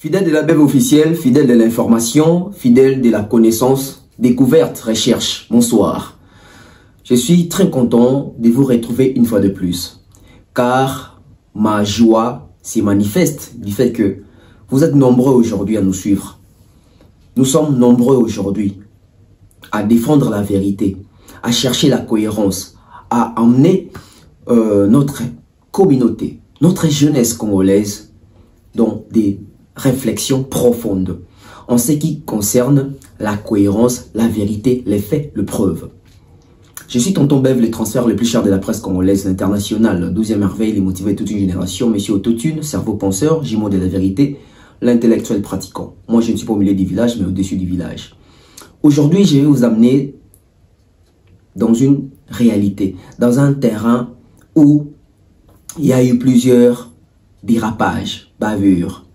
Fidèle de la BEV officielle, fidèle de l'information, fidèle de la connaissance, découverte, recherche, bonsoir. Je suis très content de vous retrouver une fois de plus, car ma joie se manifeste du fait que vous êtes nombreux aujourd'hui à nous suivre. Nous sommes nombreux aujourd'hui à défendre la vérité, à chercher la cohérence, à emmener notre communauté, notre jeunesse congolaise dans des réflexions profondes en ce qui concerne la cohérence, la vérité, les faits, les preuves. Je suis Tonton Bev, le transfert le plus cher de la presse congolaise internationale, 12e merveille, les motivés de toute une génération, monsieur Autotune, cerveau penseur, jumeau de la vérité, l'intellectuel pratiquant. Moi, je ne suis pas au milieu du village, mais au-dessus du village. Aujourd'hui, je vais vous amener dans une réalité, dans un terrain où il y a eu plusieurs dérapages, bavures,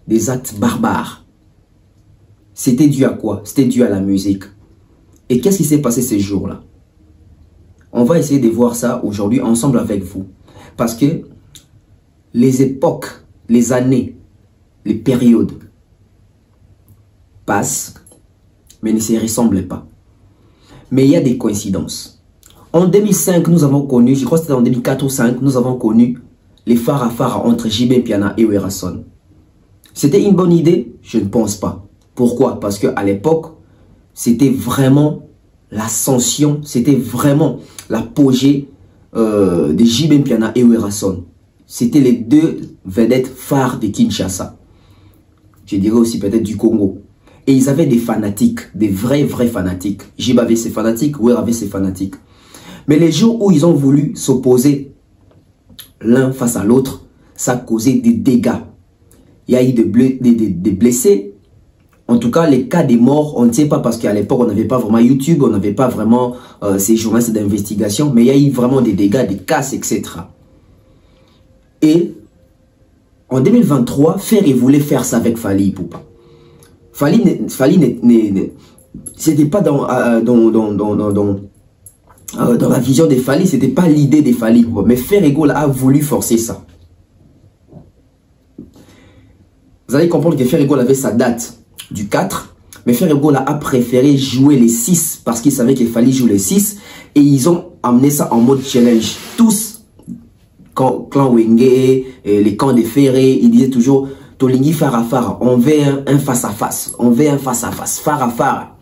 des actes barbares. C'était dû à quoi? C'était dû à la musique. Et qu'est-ce qui s'est passé ces jours-là? On va essayer de voir ça aujourd'hui ensemble avec vous. Parce que les époques, les années, les périodes passent, mais ne se ressemblent pas. Mais il y a des coïncidences. En 2005, nous avons connu, je crois que c'était en 2004 ou 2005, nous avons connu les Farafara entre JB Piana et Werason. C'était une bonne idée? Je ne pense pas. Pourquoi? Parce qu'à l'époque, c'était vraiment l'ascension, c'était vraiment l'apogée de JB Piana et Werason. C'était les deux vedettes phares de Kinshasa. Je dirais aussi peut-être du Congo. Et ils avaient des fanatiques, des vrais fanatiques. JB avait ses fanatiques, Wera avait ses fanatiques. Mais les jours où ils ont voulu s'opposer l'un face à l'autre, ça a causé des dégâts. Il y a eu des blessés. En tout cas, les cas des morts, on ne sait pas parce qu'à l'époque, on n'avait pas vraiment YouTube, on n'avait pas vraiment ces journalistes d'investigation, mais il y a eu vraiment des dégâts, des casses, etc. Et en 2023, Ferry voulait faire ça avec Fally Ipupa. Fally c'était pas dans la vision de Fally, c'était pas l'idée de Fally Ipupa, mais Ferry a voulu forcer ça. Vous allez comprendre que Ferry avait sa date du 4, mais Ferry a préféré jouer les 6 parce qu'il savait qu'il fallait jouer les 6 et ils ont amené ça en mode challenge. Tous, clan Wenge, les camps de Ferry, ils disaient toujours Tolingi Farafara, on veut un face-à-face, on veut un face-à-face, Farafara.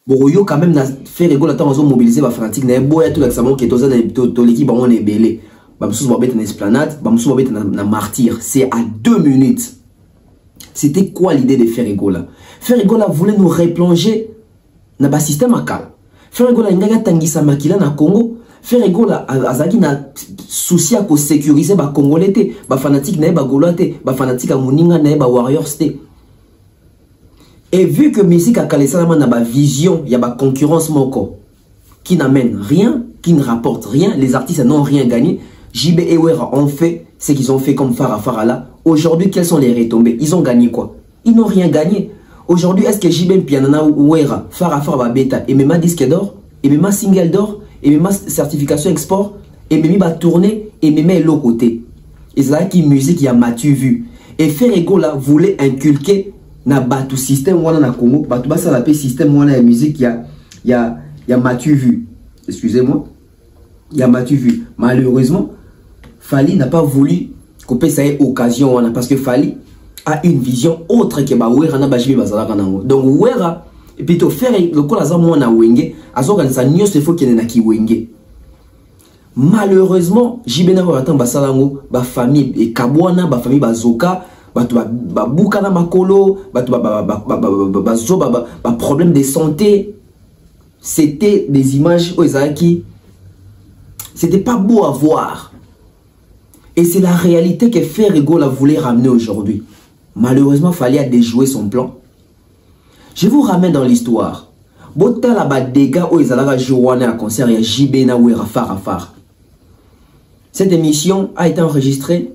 Bon, yo quand même, Ferry a mobilisé les fanatiques, il y a tout l'examen qui est aux l'équipe, on est belé. Bamsous va être une esplanade, Bamsous va être un martyr. C'est à 2 minutes. C'était quoi l'idée de Ferry là? Ferry voulait nous replonger dans le système akal. Ferry il y a tangisa makila na Congo. Ferry azaki na souci à sécuriser ba Congolais te, ba fanatique na ba Gaulois te, ba fanatique à Muninga na ba Warriors te. Et vu que musique akal salama na ba vision, il y a ba concurrence moko qui n'amène rien, qui ne rapporte rien, les artistes n'ont rien gagné. JB et Wera ont fait ce qu'ils ont fait comme Farafara là. Aujourd'hui, quelles sont les retombées? Ils ont gagné quoi? Ils n'ont rien gagné. Aujourd'hui, est-ce que JB Piana ou Wera, Farafara bêta, et même disque d'or, et même single d'or, et même certification export, et même tournée, et même l'autre côté? Et c'est là qui musique, il y a Mathieu vu. Et Ferrego là voulait inculquer na batu système wana na Congo, batu basa la paix système wana la musique, il y a Mathieu vu. Excusez-moi. Il y a Mathieu vu. Malheureusement, Fally n'a pas voulu couper cette occasion parce que Fally a une vision autre que Wera na bajibi bazalaka nango. Donc Wera et plutôt faire le col azamo na wenge azokanisa nyose faut qu'il na ki wenge. Malheureusement, jibena ko atamba salango ba famille et kabwana ba famille bazoka batu ba buka na makolo batu ba problème de santé. C'était des images qui c'était pas beau à voir. Et c'est la réalité que Ferry voulait ramener aujourd'hui. Malheureusement, Fally a déjoué son plan. Je vous ramène dans l'histoire. Bota la ba dégâts où ils allaient jouer à concert et JB na Wera Farafara. Cette émission a été enregistrée,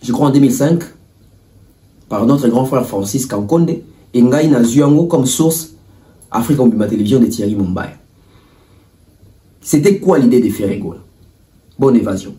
je crois en 2005, par notre grand frère Francis Kankonde et Ngaïna Zuango comme source Afrique Mbima Télévision de Thierry Mumbai. C'était quoi l'idée de Ferry? Bonne évasion.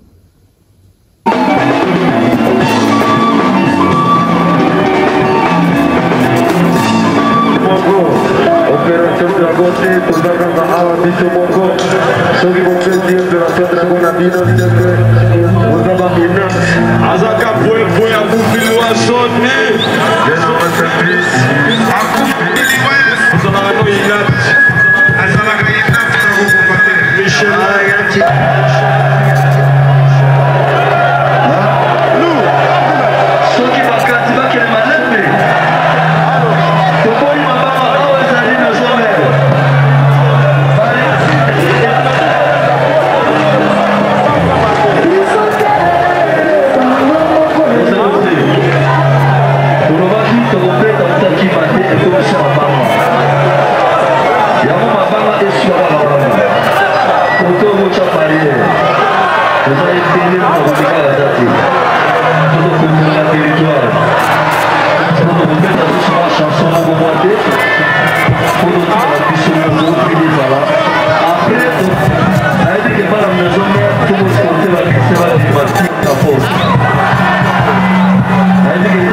Merci.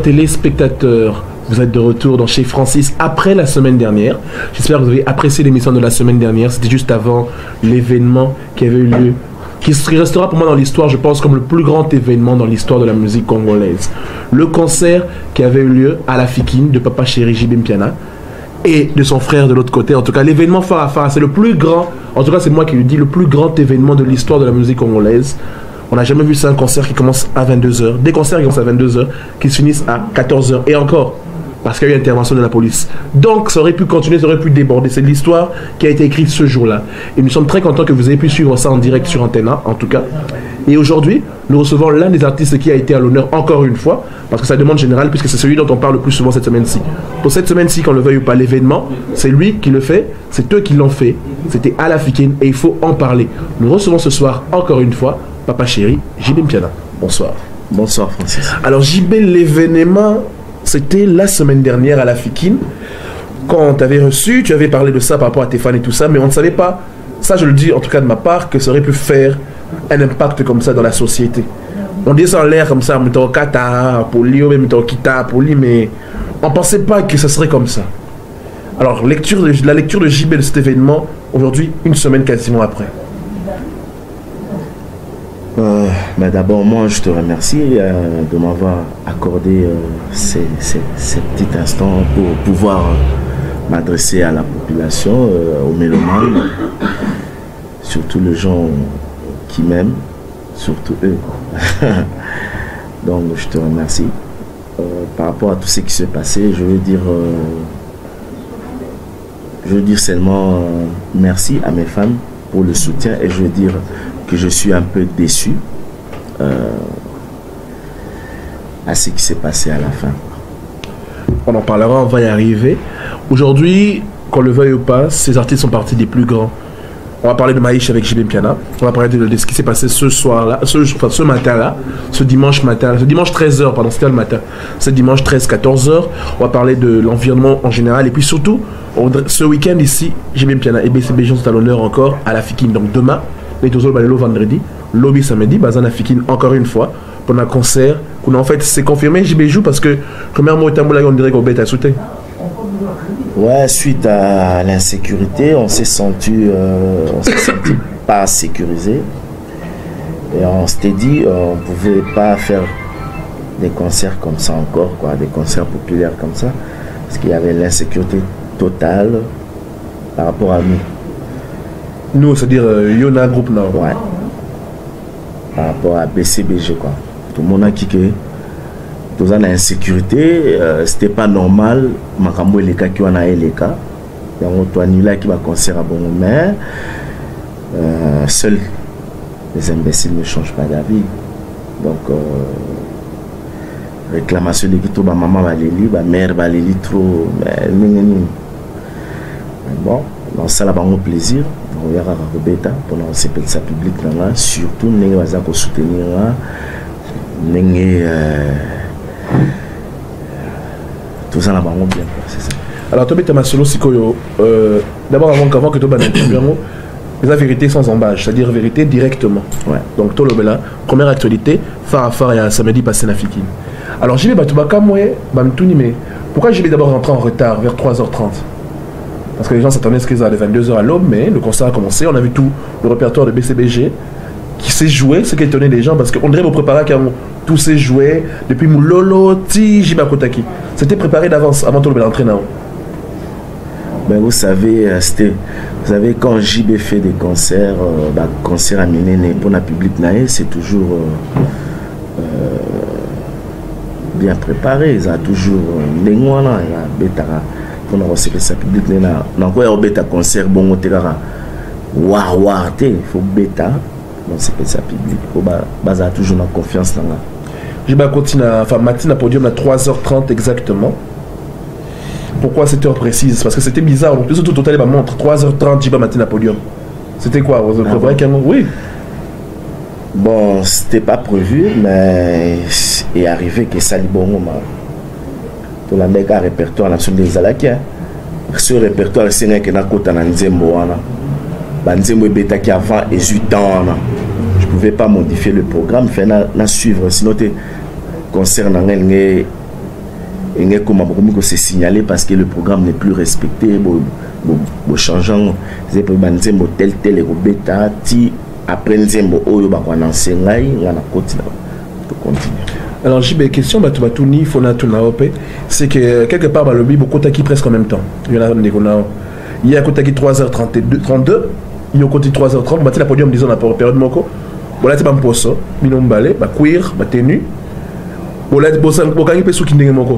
Téléspectateurs, vous êtes de retour dans Chez Francis après la semaine dernière. J'espère que vous avez apprécié l'émission de la semaine dernière. C'était juste avant l'événement qui avait eu lieu, qui restera pour moi dans l'histoire, je pense, comme le plus grand événement dans l'histoire de la musique congolaise. Le concert qui avait eu lieu à la Fikine de Papa Chéri JB Mpiana et de son frère de l'autre côté. En tout cas, l'événement phare à phare, c'est le plus grand, en tout cas c'est moi qui le dis, le plus grand événement de l'histoire de la musique congolaise. On n'a jamais vu ça, un concert qui commence à 22h. Des concerts qui commencent à 22h, qui se finissent à 14h. Et encore, parce qu'il y a eu intervention de la police. Donc, ça aurait pu continuer, ça aurait pu déborder. C'est l'histoire qui a été écrite ce jour-là. Et nous sommes très contents que vous ayez pu suivre ça en direct sur Antenne 1, en tout cas. Et aujourd'hui, nous recevons l'un des artistes qui a été à l'honneur encore une fois, parce que ça demande générale, puisque c'est celui dont on parle le plus souvent cette semaine-ci. Pour cette semaine-ci, qu'on le veuille ou pas, l'événement, c'est lui qui le fait, c'est eux qui l'ont fait. C'était à la Fikine et il faut en parler. Nous recevons ce soir, encore une fois, Papa Chéri, JB Mpiana. Bonsoir. Bonsoir Francis. Alors JB, l'événement, c'était la semaine dernière à la Fikine. Quand on t'avait reçu, tu avais parlé de ça par rapport à tes fans et tout ça, mais on ne savait pas, ça je le dis en tout cas de ma part, que ça aurait pu faire un impact comme ça dans la société. On disait ça en l'air comme ça, mettons kata, poli, mettons kita, poli, mais on ne pensait pas que ça serait comme ça. Alors, la lecture de JB de cet événement, aujourd'hui, une semaine quasiment après. Mais d'abord, moi, je te remercie de m'avoir accordé ces petits instants pour pouvoir m'adresser à la population, aux mélomanes, surtout les gens qui m'aiment, surtout eux. Donc, je te remercie. Par rapport à tout ce qui s'est passé, je veux dire seulement merci à mes fans pour le soutien et je veux dire que je suis un peu déçu à ce qui s'est passé à la fin. On en parlera, on va y arriver. Aujourd'hui, qu'on le veuille ou pas, ces artistes sont partis des plus grands. On va parler de Maïch avec JB Mpiana. On va parler de ce qui s'est passé ce soir-là, ce matin-là, ce dimanche 13h, pardon, c'était le matin. Ce dimanche 13-14h. On va parler de l'environnement en général. Et puis surtout, ce week-end ici, JB Mpiana et BCB sont à l'honneur encore à la Fikine. Donc demain, les Tozol Balelo vendredi, lobby samedi, Bazan à Fikine encore une fois, pour un concert. En fait, c'est confirmé, JB joue parce que, premièrement, on dirait qu'on bête à soutenir. Ouais, suite à l'insécurité, on s'est senti pas sécurisé. Et on s'était dit, on ne pouvait pas faire des concerts comme ça encore, quoi, des concerts populaires comme ça, parce qu'il y avait l'insécurité totale par rapport à nous. Nous, c'est-à-dire Yona Groupe Nord. Ouais. Par rapport à BCBG, quoi. Tout le monde a kické. Tout ça, l'insécurité, c'était pas normal. Makambo et les cas qui ont les cas. Donc, toi, ni là qui va concert à bon mais seuls les imbéciles ne changent pas d'avis. Donc, réclamation de Kito, ma maman Valélie, ma mère Valélie trop, mais bon, dans ça là, on a plaisir, on va Robeta pour nous s'appelle ça public là, surtout nous va soutenir là, tout ça là, on bien, c'est ça. Alors toi, tu as solo sikoyo. D'abord avant que tu bannes la vérité sans embâche, c'est-à-dire vérité directement. Ouais. Donc toi le première actualité, phare à phare, il y a samedi passé na Fikine. Alors j'y vais batubaka moi, bamtouni mais pourquoi j'y vais d'abord rentrer en retard vers 3h30? Parce que les gens s'attendaient à ce qu'ils allaient 22h à l'aube, mais le concert a commencé, on a vu tout le répertoire de BCBG qui s'est joué, ce qui étonnait les gens parce qu'on devrait vous préparer car tout s'est joué depuis Moulolo, Ti, Jibakotaki. C'était préparé d'avance avant tout le l'entraînement. Ben vous savez, quand JB fait des concerts, concert à Ménéné pour la public, c'est toujours bien préparé. Ils ont toujours des mois là, pour nous recevoir sa public. Donc il y a un concert bon il faut bêta, donc c'est sa public. Il a toujours la confiance là. JB continue, enfin matin à podium à 3h30 exactement. Pourquoi cette heure précise? Parce que c'était bizarre. Donc, tout total, il montre 3h30, Jiba matin à podium. C'était quoi? Vous prévoyez qu'un mot? Oui. Bon, c'était pas prévu, mais il est arrivé que ça bon moment. Tout le monde a un répertoire national des Alakiens. Ce répertoire, c'est que na kota na Nzembo wana. Ba Nzembo beta qui avant 18 ans. Je pouvais pas modifier le programme, faire na suivre. Sinon, concernant et comment se signaler parce que le programme n'est plus respecté, changeant tel et bêta après Nzembo oyo ba ko enseigner ngana continue. Alors JB question batuni fona tunaope c'est que quelque part ba lobby beaucoup qui presque en même temps. Il y en a il y a côté qui 3h32 32 il y a côté 3h30 battu la podium disons la période moko voilà c'est pas poso binombalé ba queer ba tenue.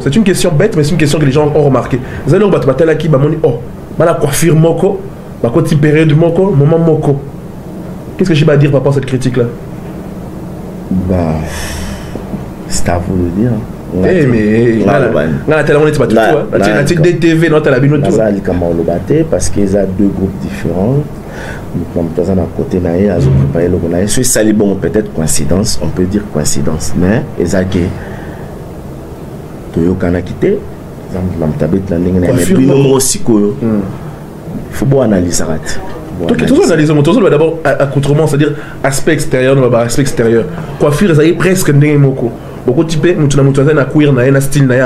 C'est une question bête, mais c'est une question que les gens ont remarqué. Vous allez battre qui oh, la coiffure moko, la côté période moko, moment moko. Qu'est-ce que j'ai à dire par rapport à cette critique-là? Bah, c'est à vous de dire. Eh mais, parce qu'ils ont deux groupes différents. Nous sommes à côté de bon, peut-être coïncidence, on peut dire coïncidence, mais ils ont quitté. Il faut analyser. Toujours analyser, toujours d'abord accoutrement, c'est-à-dire aspect extérieur, aspect extérieur. Coiffure, ça y est presque n'importe beaucoup de types, nous avons un queer, un style, mais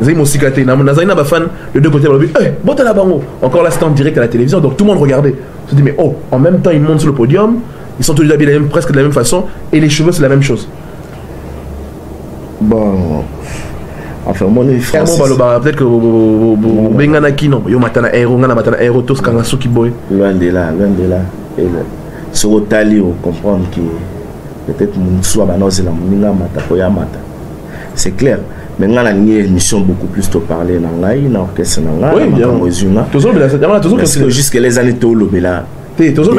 ils ont aussi gâté. Nous avons un fan de deux côtés, bon, encore là, c'était en direct à la télévision, donc tout le monde regardait. On se dit, mais oh, en même temps, ils montent sur le podium, ils sont tous habillés presque de la même façon, et les cheveux, c'est la même chose. Bon. Enfin, mon Francis. Peut-être que Benganaki, non, yo matana aéro, tous quand qui boy. Loin de là. Et sur le tali, on comprend que peut-être mon soit banose la moninga mata koya mata. C'est clair. Mais on a une émission beaucoup plus de parler dans l'orchestre dans oui, bien. Parce que jusque les années tolo là. Toujours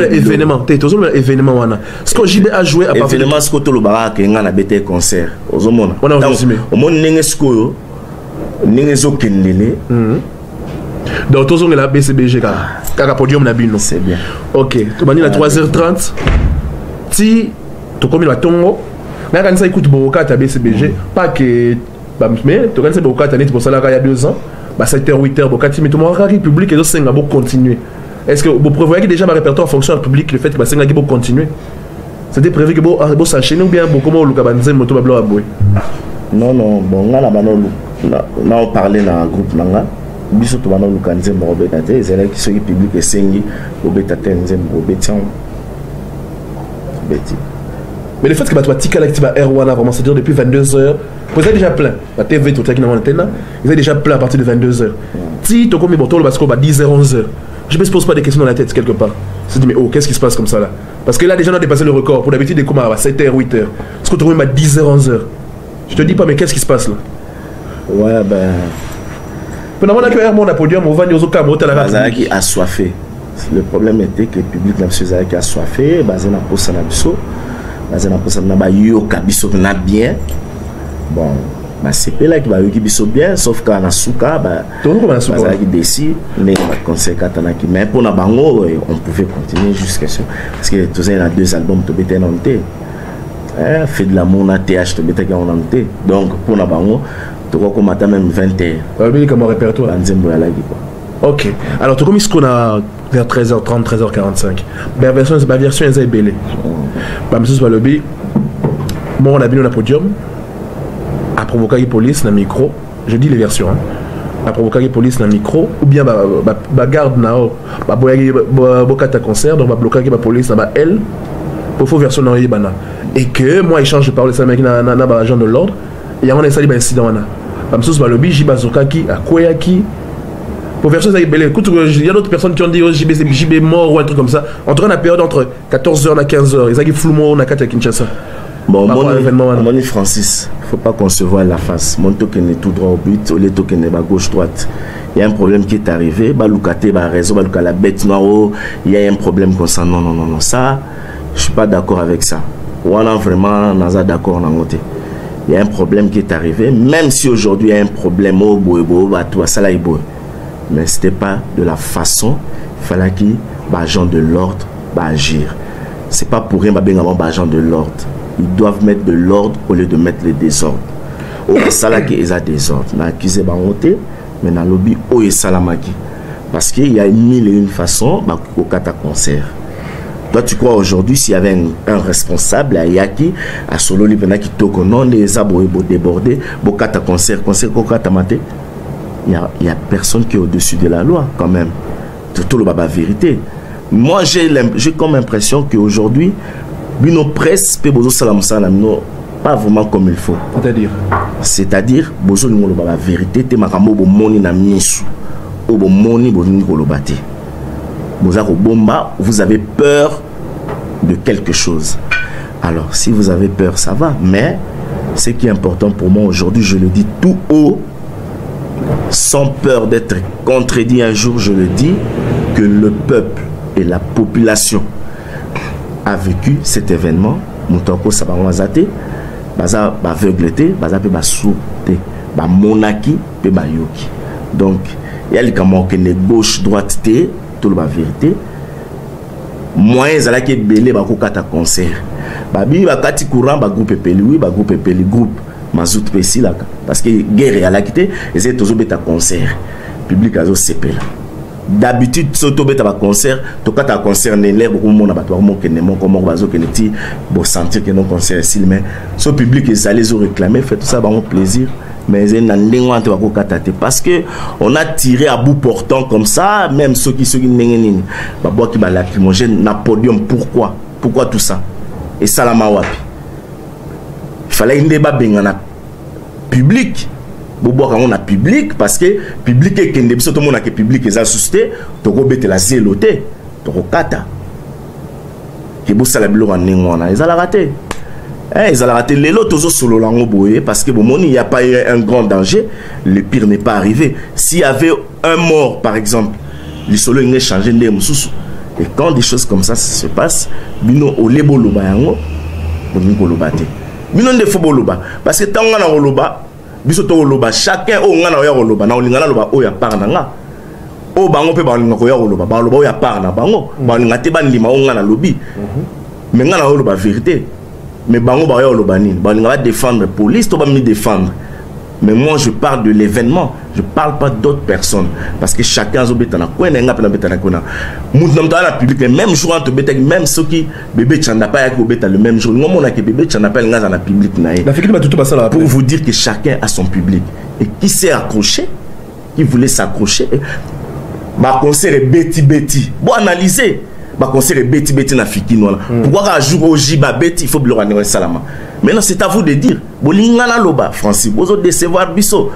événement, wana. Ce que JB a joué à part événement ce que tolo baraka ngana bete concert. Ozomona. Au monde nengesko nengezo kendele. Donc toujours la BCBG kaka podium na bino. C'est bien. OK, tu bani à 3h30. Si tu comme la tongo, na quand ça écoute boka ta BCBG, pas que mais tu quand ça boka ta net pour ça là il y a 2 ans, 7h 8h boka ti mais tout mon public et donc c'est ngabo continuer. Est-ce que vous prévoyez que déjà ma répertoire fonctionne en public, le fait que c'est ngabo continuer? C'était prévu que bon s'enchaîner ou bien beaucoup comment le banze moto bablo aboué? Non, bon là on parlait dans un groupe nanga. Biso to bana lukanze mo betate, ezela ki soki public esengi obetate nzembo obetian. Beti. Mais le fait que tu as tika l'activa R1 vraiment c'est-à-dire depuis 22h, vous êtes déjà plein. La TV tout qui dans l'antenne, ils êtes déjà plein à partir de 22h. Si tu comme bon parce qu'on va 10h 11h. Je me pose pas des questions dans la tête quelque part. Je me dis mais oh, qu'est-ce qui se passe comme ça là? Parce que là déjà on a dépassé le record. Pour d'habitude des comment à 7h 8h. Est-ce que tu trouves à 10h 11h? Je te dis pas mais qu'est-ce qui se passe là? Ouais ben pendant que Hermon a podium, on va dire aux Cameroun à la radio. Qui a assoiffé. Le problème était que le public n'a pas assoiffé, basé na posa na biso, basé na posa na ba yo kabiso na bien. Bon, c'est là qui va bien, sauf qu'à la souka, qui décide, mais mais pour la bango, on pouvait continuer jusqu'à ce parce que tous les 2 albums, tu étais noté. Fait de l'amour, on a TH, tu étais noté. Donc pour la bango, tu vois comme même 20 heures. Comme répertoire. Ok. Alors tu comme ce qu'on a vers 13h30, 13h45. La version est belle. Monsieur Balobi, moi on a bien le podium. A provoquer la police dans le micro, je dis les versions, a provoquer la police dans le micro, ou bien garde nao, ta concert, donc bloquer la police dans elle, pour faire version dans bana. Et que moi échange de parole avec un agent de l'ordre, et on a essayé d'incident là. Monsieur Balobi, Jibazokaki, à Koyaki. Pour version ça belle. Écoute, il y a d'autres personnes qui ont dit JB mort ou un truc comme ça. Entre la période entre 14h et 15h, ils ont dit flou mort on a 4 à Kinshasa. Bon, mon Francis, il ne faut pas qu'on se voie à la face. Mon token est tout droit au but, au lieu token est gauche-droite. Il y a un problème qui est arrivé, Baloukate, réseau, la bête noire, il y a un problème comme ça. Non, ça, je ne suis pas d'accord avec ça. On a vraiment d'accord en côté. Il y a un problème qui est arrivé, même si aujourd'hui il y a un problème, mais ce n'était pas de la façon, il fallait que les agents de l'ordre agir. Ce n'est pas pour rien que les agents de l'ordre. Ils doivent mettre de l'ordre au lieu de mettre le désordre. Ça là qui est désordre. On a accusé Bangote, mais dans le lobby, on est salamaki. Parce qu'il y a 1001 façons au kata concert. Toi, tu crois aujourd'hui, s'il y avait un responsable à Yaki, à Solo Libena qui toque non, les arbres débordés, au kata concert, kata maté, il n'y a personne qui est au-dessus de la loi, quand même. Tout le baba vérité. Moi, j'ai comme impression qu'aujourd'hui, Bino presse, pas vraiment comme il faut. C'est-à-dire, bozo lingo la vérité, te makambo bo moni na miesu, o bo moni bo lingo lobate. Bozako bomba, vous avez peur de quelque chose. Alors, si vous avez peur, ça va. Mais ce qui est important pour moi aujourd'hui, je le dis tout haut, sans peur d'être contredit un jour, je le dis, que le peuple et la population a vécu cet événement. Moutoko Sabamazate, baza aveugleté, baza pe basouté, ba monaki pe ba yoki. Donc il y a les camons qui ne gauche droite té, tout le vérité. Moyen zala ki belé ba ko kata concert. Babi ba kati courant ba groupe peli, oui ba groupe peli groupe mazout pesi là parce que guerre à la quitté et c'est toujours beta concert. Public azo CP là. D'habitude soto beta ba concert to kata concert ne l'air beaucoup mon abattoir mon que ne mon comme bazo que ne ti bo sentir que non concert ici mais so public ils allaient réclamer fait tout ça ba mon plaisir mais en ndengwante ba ko kata te parce que on a tiré à bout portant comme ça même ceux qui nengeni ba bois qui ba lacrymogène na podium pourquoi tout ça et salama wapi il fallait une débat bengana public. Bobo quand on a public parce que public est qu'un tout le monde a que public est assisté to go bete la zéloté to go kata que bo sala bilo en ngona ils a raté ils a raté les lots toujours solo lango boye parce que bon il y a pas eu un grand danger le pire n'est pas arrivé s'il y avait un mort par exemple les solo il changé les mususu et quand des choses comme ça se passent bino au lebo loba yango boniko lobate bino ne fo boloba parce que tant on a loba bisoto loba chacun o ngana ya loba na olingana loba o ya parnanga o bango pe ba ngako ya loba ba loba o ya parna bango ba ngate ba ndima o ngana lobi mais ngana o loba vérité mais bango ba ya loba ni ba ngaba défendre police to ba mi défendre mais moi je parle de l'événement je parle pas d'autres personnes parce que chacun zo betana ko na ngapa na betana ko na mutu na la public même jour en te betek même ceux qui bébé chanda pas ya ko beta le même jour ngomo na ke bébé chanda pas ngaza na public na pour vous dire que chacun a son public et qui s'est accroché qui voulait s'accrocher ba concert est beti bon analyser ba concert est beti na fikino là pourquoi un jour au jiba beti il faut bloquer en salama maintenant c'est à vous de dire bolingana loba Francis bozo décevoir biso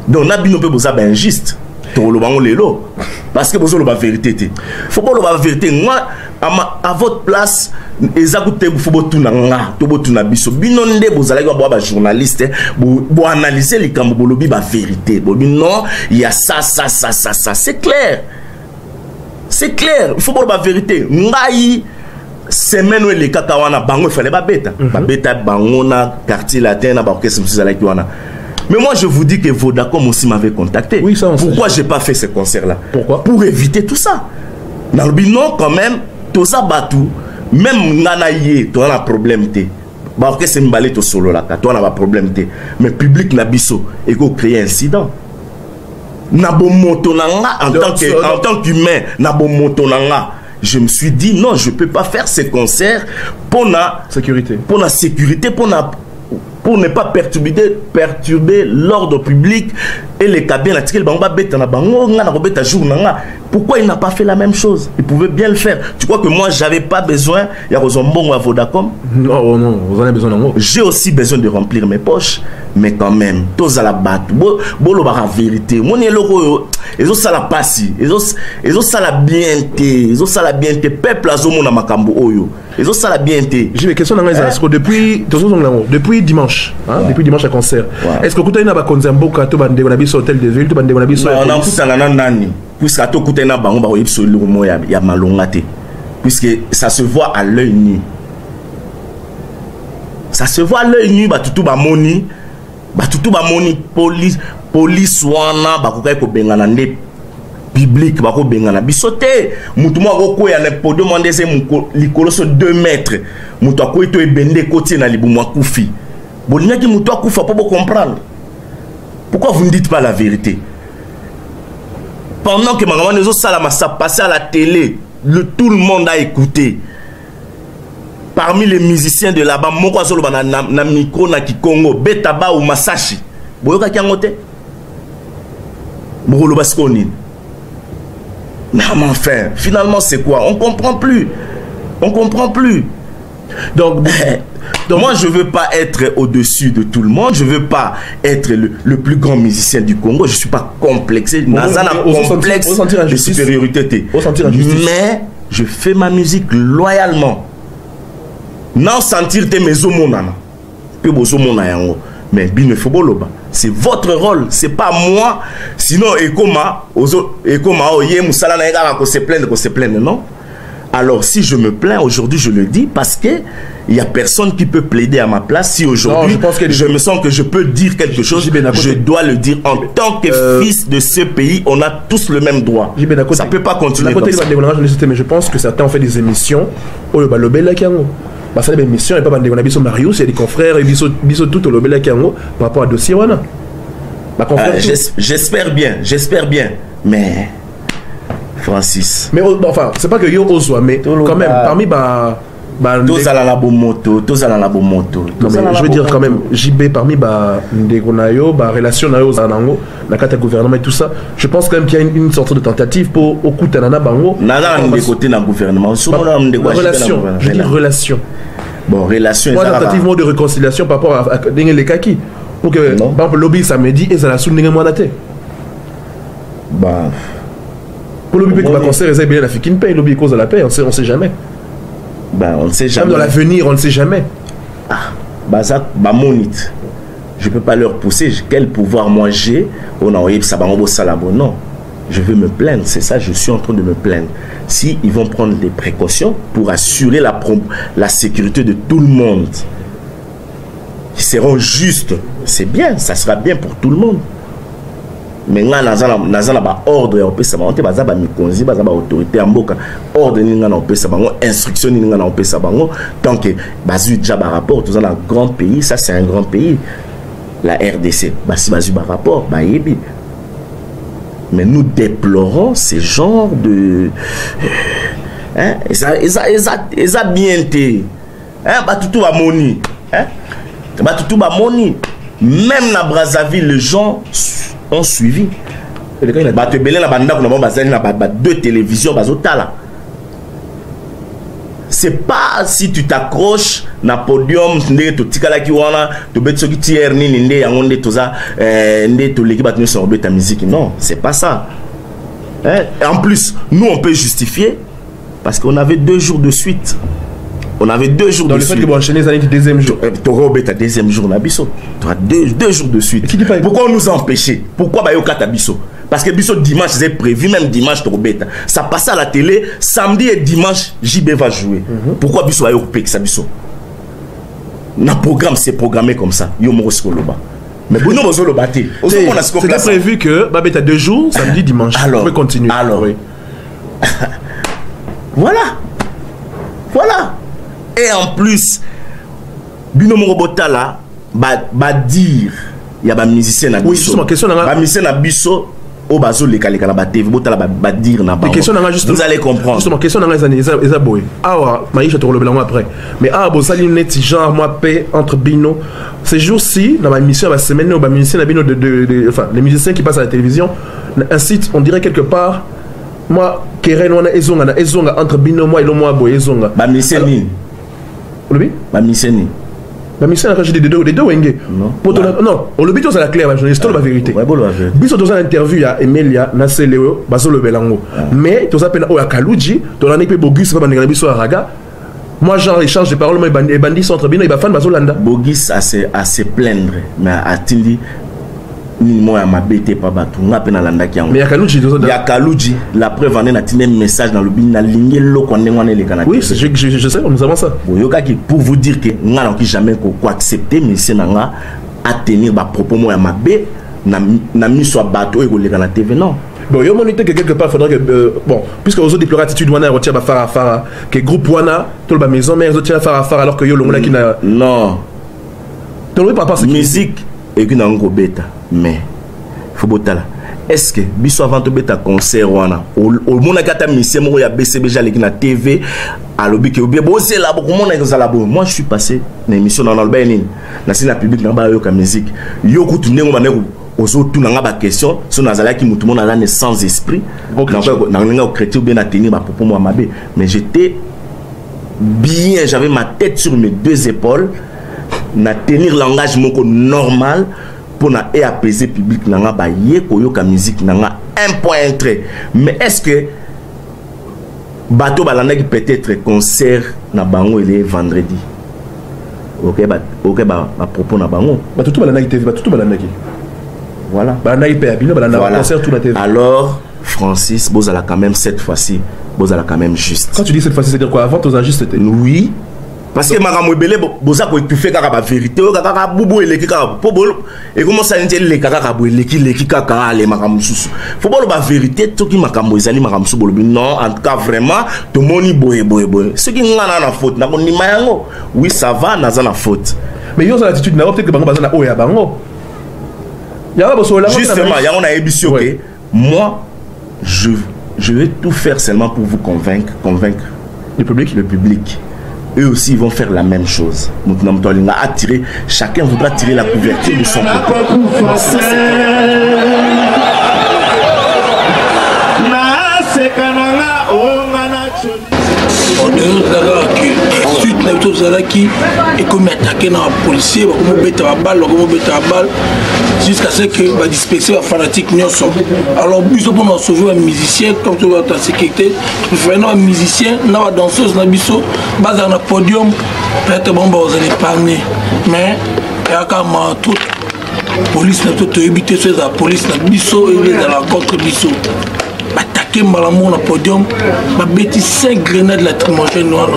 donc na bino pe boza ba injuste to loba on lelo parce que bozo loba vérité faut pas loba vérité moi à votre place ezakute faut botuna nga to botuna biso bino nde bozala ko ba journaliste bo analyser les kambo bolobi ba vérité bolobi non il y a ça c'est clair il faut pas la vérité ngai semaine où les kaka wana bango fallait ba beta ba beta bango na quartier latin na ba orchestre musala ki wana Mais moi, je vous dis que Vodacom aussi m'avait contacté. Oui, ça, pourquoi j'ai pas fait ce concert-là? Pourquoi? Pour éviter tout ça. Dans le bilan, quand même, tout ça batou. Même Nanaye, tu as un problème. Bah, que c'est m'balé to solo là, tu as un problème. Mais public Nabiso, et qu'on crée incident. Nabo motonanga en tant qu'humain, Nabo motonanga. Je me suis dit non, je peux pas faire ces concerts pour la sécurité, pour ne pas perturber l'ordre public et les cabines. Pourquoi il n'a pas fait la même chose? Il pouvait bien le faire. Tu crois que moi, j'avais pas besoin? Il y a Rosombon à Vodacom. Non, non, vous en avez besoin d'un. J'ai aussi besoin de remplir mes poches. Mais quand même, tous à la batte. Bolo la vérité. Mon logo, ils ont ça la passe. Ils ont ça la bienté. Ils ont ça la bienté. Peuple a zomo na makambo oyo. Ils ont ça la bienté. J'ai une question dans les asco depuis dimanche. Depuis dimanche à concert. Est-ce que vous avez un concert boka to bande na biso hôtel de ville to bande na biso? Non, on a tout na nani. Puisque to kutena bango ba yebso lumo ya malongate. Puisque ça se voit à l'œil nu. Ça se voit à l'œil nu ba tutu ba moni. Batutu ba moni police wana bakokai ko bengana nde public bako bengana bisote mutu moko ko ya na podium ndese likoloso 2 mètres mutu akoyi to ebende kotie na libumu akufi bolingaki mutu akufa pour comprendre. Pourquoi vous ne dites pas la vérité? Pendant que maman les autres salama ça passait à la télé, tout le monde a écouté. Parmi les musiciens de là-bas, moko azolo na micro na Kikongo, Betaba ou Masashi. Boyoka kiangote. Bokolo baskoni. Mais enfin, finalement c'est quoi? On comprend plus. On comprend plus. Donc moi je veux pas être au-dessus de tout le monde, je veux pas être le plus grand musicien du Congo, je suis pas complexé, nazana complexe de supériorité. Mais je fais ma musique loyalement. Non sentir tes mes omonana que bozo monayango mais bine foboloba c'est votre rôle, c'est pas moi. Sinon ekoma oye musala na ega ko se plaindre non. Alors si je me plains aujourd'hui, je le dis parce que il y a personne qui peut plaider à ma place. Si aujourd'hui je me sens que je peux dire quelque chose, je dois le dire en tant que fils de ce pays. On a tous le même droit. Ça peut pas continuer comme ça. Mais je pense que certains ont fait des émissions où le balobé kiango. Bah ça des émissions et pas bande biso Marius et des confrères et biso tout au lobé kiango par rapport à dossier wana. J'espère bien, mais Francis. Mais enfin, c'est pas que yo oswa, mais quand même parmi tous à la moto. Je veux dire quand même JB parmi ndegonayo relation nayo zanango na kata gouvernement et tout ça, je pense quand même qu'il y a une sorte de tentative pour okutanana bango nana de côté dans gouvernement relation, je dis relation. Bon, relation tentative de réconciliation par rapport à les kaki pour que par exemple lobby samedi et ça la sous ndenge mwanate. Bah pour le lobby que va concert et bien la fikin paye lobby cause de la paix, on sait jamais. Ben, on ne sait jamais. Même dans l'avenir, on ne sait jamais. Ah, bah ça, bah monite. Je peux pas leur pousser. Quel pouvoir moi j'ai? On a envoyé ça, non. Je veux me plaindre, c'est ça, je suis en train de me plaindre. Si ils vont prendre des précautions pour assurer la sécurité de tout le monde, ils seront justes, c'est bien, ça sera bien pour tout le monde. Mais là, dans ba ordre on peut savoir, on va ba mikonzi, ba autorité amboka, ordre ni ngana on peut savoir, instruction ni ngana on peut savoir. Tant que bazu déjà ba rapport, tout ça dans un grand pays, ça c'est un grand pays. La RDC, si bazu ba rapport, ba yebi. Mais nous déplorons ces genres de hein, ça bien été. Hein, ba tout ba moni, hein? Ba tout ba moni. Même na Brazzaville, les gens ont suivi. Deux télévisions, c'est pas si tu t'accroches na podium non, c'est pas ça. En plus, nous on peut justifier parce qu'on avait 2 jours de suite. On avait 2 jours de suite. Dans le fait que vous enchaînez les deuxième jour. Tu auras deuxième jour Nabiso. Tu auras 2 jours de suite. Pourquoi on nous a empêchés? Pourquoi Bayoka Tabiso? Parce que Biso dimanche, c'est prévu, même dimanche, ça passe à la télé, samedi et dimanche, JB va jouer. Pourquoi Biso Bayoka Biso? Notre programme, c'est programmé comme ça. Mais Bruno Bozo le batté. C'était prévu que Babette a 2 jours, samedi, dimanche. Alors, on peut continuer. Alors, oui. Voilà. Et en plus, Bino Morobota là, va dire, il y a des musiciens à Bisso. Oui, justement, question dans la musiciens à Bisso. Au bazo les calés la TV va dire na ba. Vous allez comprendre. Justement, question dans les années boy. Ah maïcha to le blanc après. Mais bon ça net genre moi paix entre Bino. Ces jours-ci dans ma émission la semaine au musicien na Bino enfin les musiciens qui passent à la télévision incite on dirait quelque part moi Keren wana ezonga entre Bino moi et le moi boy ezonga. Ba musicien ni. Olobi? Ba musicien ni. La mission a des deux wenge. Non, on le bito c'est la claire, je la vérité. Biso dans une interview à Emilia Naseleo, Baso le Belango. Mais tu as peine au Akaluji, tu as pas Bogus pas bandé biso à Raga. Moi genre échange de paroles mais bandits entre Bino et Bafan Baso Landa. Bogus à se plaindre mais à Tindi ni moi à m'abêter pas battu on a peine à landa qui mais Yakaluji la preuve en est un message dans le bin na ligne lo on est les Canadiens. Oui, je sais, nous avons ça. Pour vous dire que on n'a jamais quoi accepter mais c'est nanga à tenir ba propos moi à m'abé na mis soit bateau et les Canadiens TV non. Bon, il y a une que quelque part, il faudrait que, bon, puisque aux autres déplorer attitude, on a retient Fara, que groupe Wana, tout le maison, mais ils ont tiré Fara, alors que Yolo, qui n'a. Non. Tu ne pas passer. Musique, et qu'il y a un gros bêta, mais, faut botter là. Est-ce que, biso avant de bêta concert, Wana, au monde a gâté mission, il y a BCB, j'ai la TV, à l'objet qui est bien, bon, c'est là, beaucoup de monde est là, moi, je suis passé, dans l'émission dans le Bénin, dans la public, dans la musique, yo, tu n'es pas aux autres, tout n'a question, si on a qui tout le monde a sans esprit, mais j'étais bien, j'avais ma tête sur mes 2 épaules, na tenir l'engagement normal pour na apaiser le public, na ba yekoyoka musique, na un point trait. Mais est-ce que bateau balana qui peut-être concert na bango il est vendredi? Ok, propos na bango. Tout balana qui TV, tout balana qui. Voilà. Alors, Francis, vous allez quand même cette fois-ci, vous allez quand même juste. Quand tu dis cette fois-ci, c'est-à-dire quoi? Avant, tu as juste été. Oui. Parce que Maramou Belé, vous avez étouffé la vérité, vous avez boubou et les kaka. Et comment ça dit les kaka, les kaka, les Maramou Soussou. Faut pas la vérité, tout qui m'a camboisé, Maramou Soussou. Non, en tout cas, vraiment, tout le monde est boy. Ce qui n'a pas la faute, n'a pas ni mayango. Oui, ça va, n'a pas la faute. Mais il y a une attitude, n'a pas peut-être que Bango Bazana Oya Bango. Justement, il y a une émission que moi, je vais tout faire seulement pour vous convaincre le public. Eux aussi, ils vont faire la même chose. Chacun voudra tirer la couverture de son côté. Et comme attaquer dans la policier, comme bêter à balle, jusqu'à ce que va disperser les fanatiques. Alors, nous avons sauvé un musicien, comme tu vois ta sécurité, nous faisons un musicien, nous avons danseuse, nous avons basé dans le podium, peut-être bon, vous allez parler. Mais, il y a quand même toute la police, toute éviter la police, la bisso et la contre bisso. Attaquer Malamou dans le podium, ma bêtise 5 grenades lacrymogènes noires.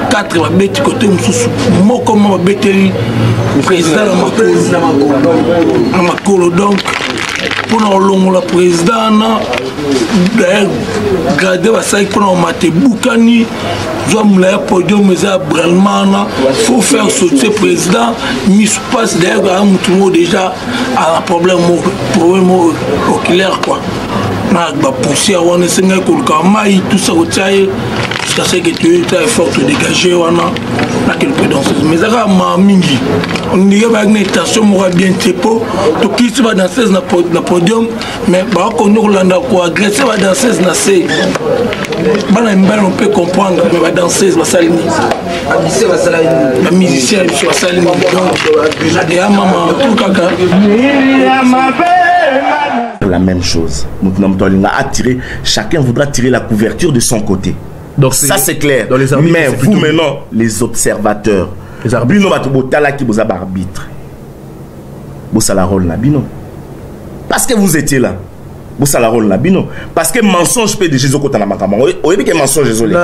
4 ma bêtise côté Moussou. Moi comme ma bêtise le président à Makolo. Donc pour nous le président d'ailleurs garder la salle pour nous mater Boukani. Nous avons le podium mais à Bralman. Faut faire sauter le président. Mais se passe d'ailleurs déjà à un problème oculaire quoi. Ba pousser on est singa ko kamaï tout ça au taille jusqu'à ce que tu es fort de dégager wana na quelque danseuse mais ça ma mingi on dit que ba tension moi bien tepo to qui se va danseuse na podium mais ba ko nous landa ko agresser va danseuse na c'est bana mbana on peut comprendre mais ba danseuse va salini la musicien va salini donc et maman tout kaka la même chose. Chacun voudra tirer la couverture de son côté. Donc ça c'est clair. Mais vous maintenant, les observateurs, les arbitres, vous avez la rôle nabino. Parce que vous étiez là. Vous avez la rôle nabino. Parce que mensonge peut de Jésus côté na makama. Oyebi que mensonge désolé.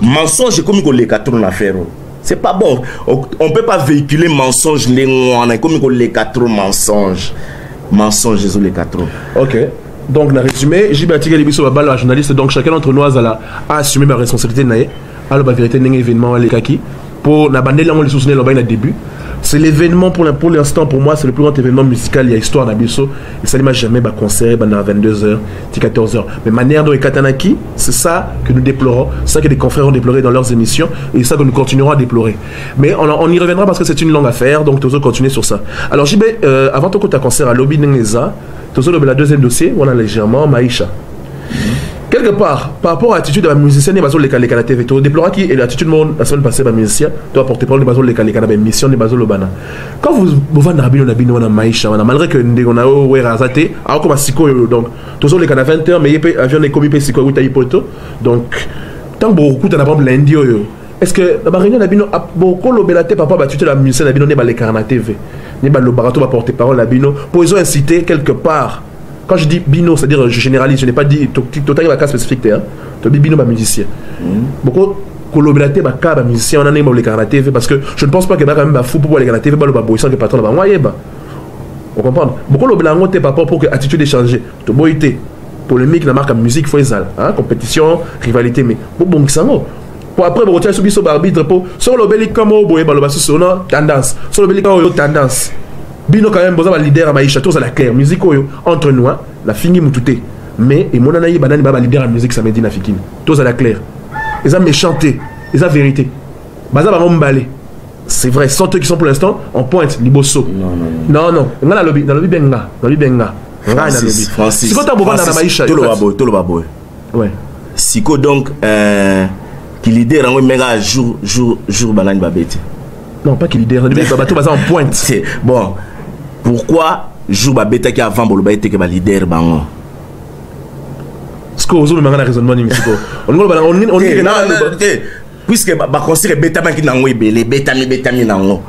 Mensonge comme les 4 affaires. C'est pas bon. On peut pas véhiculer mensonge comme les 4 mensonges. Mensonges les 4. Ok. Donc, dans le résumé, j'ai bâti les bisous à la journaliste. Donc, chacun d'entre nous a assumé ma responsabilité. À la vérité, d'un événement, les kaki. Pour la bande, on les soutenait au début. C'est l'événement pour l'instant, pour moi, c'est le plus grand événement musical. Il y a histoire d'Abisso. Et ça n'ima jamais concert à 22h, 14h. Mais manière dont les Katanaki, c'est ça que nous déplorons. C'est ça que les confrères ont déploré dans leurs émissions. Et ça que nous continuerons à déplorer. Mais on y reviendra parce que c'est une longue affaire. Donc, nous allons continuer sur ça. Alors, JB, avant ton côté concert à Lobby Neneza, nous allons le deuxième dossier. On a légèrement Maïcha. Quelque part, par rapport à l'attitude de la musicienne, les Kalekana TV, tu déplorais qui est l'attitude de la semaine passée de la musicienne, tu as porté parole de les Kalekana, la mission de Bazol Lobana. Quand vous avez un Maïcha, malgré que nous avons razaté, alors comme à Siko, donc, tous les Kalekana 20h, mais il y a un commis Siko ou Taïpoto, donc, tant que beaucoup de la lundi, est-ce que la réunion d'Abino a beaucoup l'obélité par rapport à l'attitude de la musicienne d'Abino, n'est pas les Kalekana TV, n'est pas le barato va porter parole d'Abino, pour ils ont incité quelque part. Quand je dis bino, c'est-à-dire je généralise, je n'ai pas dit total cas spécifique, hein. Tu dis bino, musicien. Beaucoup collaborateur, musicien, on a les Kalekana TV parce que je ne pense pas que quand même fou pour les Kalekana TV, le sans que patron là-bas. Moi, vous comprenez? Beaucoup l'obélaté par rapport pour que l'attitude ait changé. Tu bois polémique, la marque à musique, faut exal, hein, compétition, rivalité, mais bon, ça va. Pour après, on retient sur l'arbitre pour sur l'obélique comme au bois, le sur tendance, sur l'obélique tendance. Bino quand même besoin de leader à Maïcha, tous à la claire musique entre nous la fini mutouté mais et mon anaï banane ba leader à musique ça me dit na fikine tous à la claire ils ont méchanté ils ont vérité baza ba mbalé c'est vrai sans ceux qui sont pour l'instant en pointe liboso non nga na lobby benga Francis si quand on va dans Maïcha tout le babo ouais siko donc qui leader en méga jour banane babete non pas qui leader bateau baza en pointe c'est bon. Pourquoi joue Babeta qui avant Boloba était que leader bango? Ce que vous avez un raisonnement ni musico. On dit puisque ba conseiller beta banki nango ebele beta mi nango.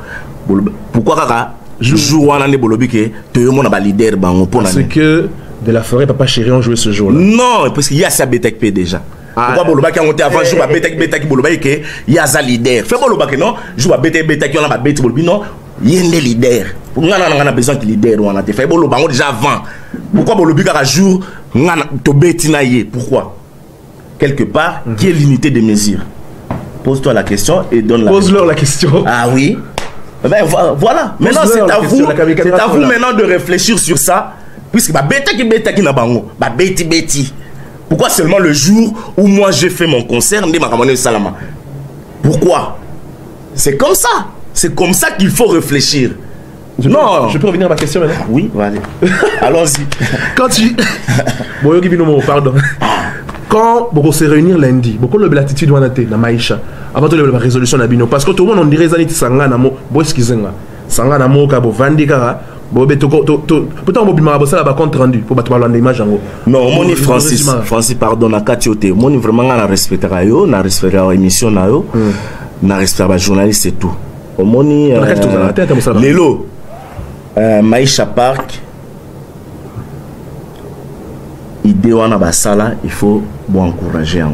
Pourquoi kaka joue wana ne bolobi que te yo mona ba leader bango pour parce que de la forêt papa chéri ont joué ce jour-là. Non, parce qu'il y a ça beta qui déjà. Pourquoi Boloba qui a monté avant joue beta qui Boloba que il y a ça leader. Fait Boloba que non, joue beta qui on a ba beta bolobi non. Il y a des leaders. On a besoin de leaders. On a fait déjà avant. Pourquoi le but à jour pourquoi? Quelque part, qui est l'unité de mesure? Pose-toi la question et donne la Pose-leur la question. Ah oui. Ben, voilà. Maintenant, c'est à vous maintenant de réfléchir sur ça. Puisque bêta qui n'a pas bêti. Pourquoi seulement le jour où moi j'ai fait mon concert, pourquoi? C'est comme ça. C'est comme ça qu'il faut réfléchir. Je peux revenir à ma question maintenant? Oui, allez. Allons-y. Quand tu... Pardon. Quand on se réunir lundi, beaucoup de l'attitude on a été dans Maïcha avant de la résolution d'Abino parce que tout le monde on dirait que Sanga Namo, excusez-moi, Sanga Namo Kabo Vandikara, pourtant on m'a ça là compte rendu pour battre l'image image en gros. Non, mon Francis pardon na Katiote, mon vraiment na respectera yo, na respectera émission na yo, na respectera journaliste et tout. Omoni Lelo Maïcha Park idée wana basala il faut encourager en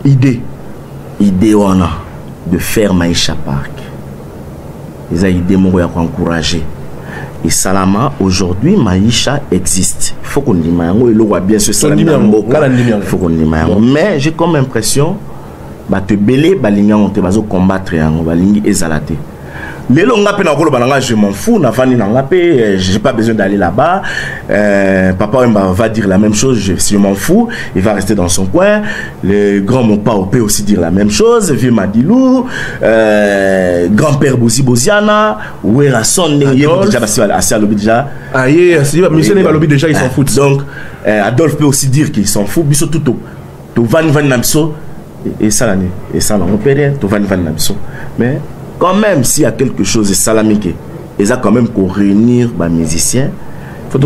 idée wana de faire Maïcha Park ils a idée mon ya encourager et Salama aujourd'hui Maïcha existe il faut qu'on dise mango il voit bien ce Salama il faut qu'on dise mais j'ai comme impression ba te belé balinga on te bazo combattre yango balingi ezalate lelo nga pe na kolo balanga je m'en fous na vani na ngape j'ai pas besoin d'aller là-bas papa va dire la même chose je m'en fous il va rester dans son coin le grand mon papa peut aussi dire la même chose vieux Madilou grand-père Boziana Ouera Son déjà assez à l'objet déjà monsieur n'est lobby déjà ils s'en foutent donc Adolphe peut aussi dire qu'ils s'en foutent biso tout vani na biso et ça l'année et ça on peut rien tout vani na biso mais quand même s'il y a quelque chose de salamique ils ont quand même qu'on réunir les musiciens faut